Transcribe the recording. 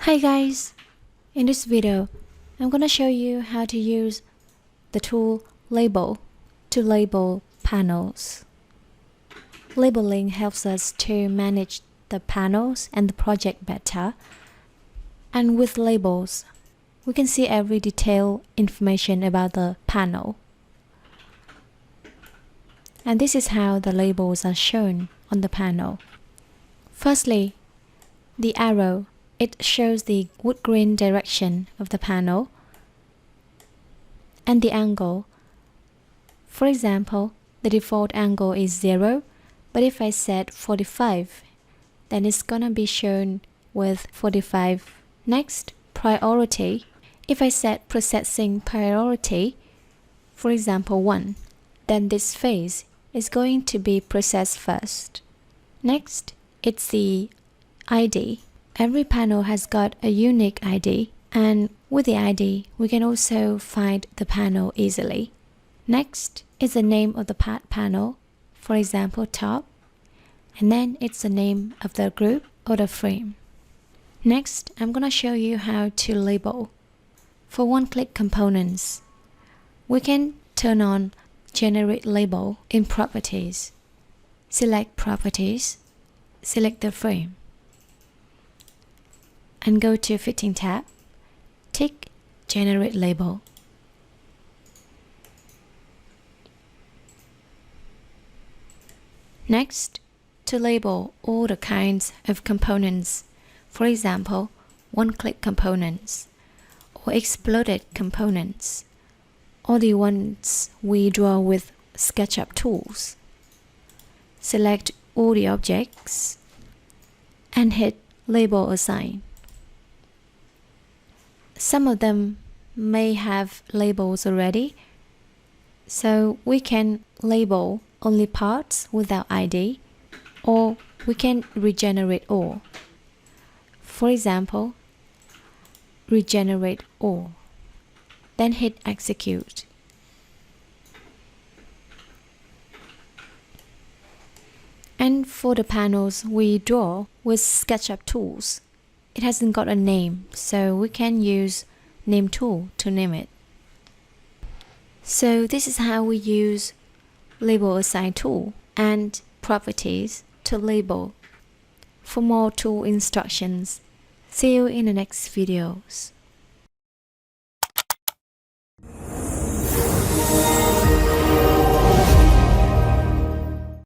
Hi guys! In this video, I'm gonna show you how to use the tool Label to label panels. Labeling helps us to manage the panels and the project better. And with labels, we can see every detailed information about the panel. And this is how the labels are shown on the panel. Firstly, the arrow. It shows the wood grain direction of the panel and the angle. For example, the default angle is 0, but if I set 45, then it's gonna be shown with 45. Next, priority. If I set processing priority, for example 1, then this phase is going to be processed first. Next, it's the ID. Every panel has got a unique ID, and with the ID, we can also find the panel easily. Next is the name of the panel, for example top, and then it's the name of the group or the frame. Next, I'm gonna show you how to label. For one-click components, we can turn on Generate Label in Properties. Select Properties, select the frame, and go to Fitting tab, tick Generate Label. Next, to label all the kinds of components, for example, one-click components, or exploded components, or the ones we draw with SketchUp tools. Select all the objects and hit Label Assign. Some of them may have labels already, so we can label only parts without ID, or we can regenerate all. For example, regenerate all, then hit Execute. And for the panels we draw with SketchUp tools, it hasn't got a name, so we can use Name tool to name it. So this is how we use Label Assign tool and Properties to label. For more tool instructions, see you in the next videos.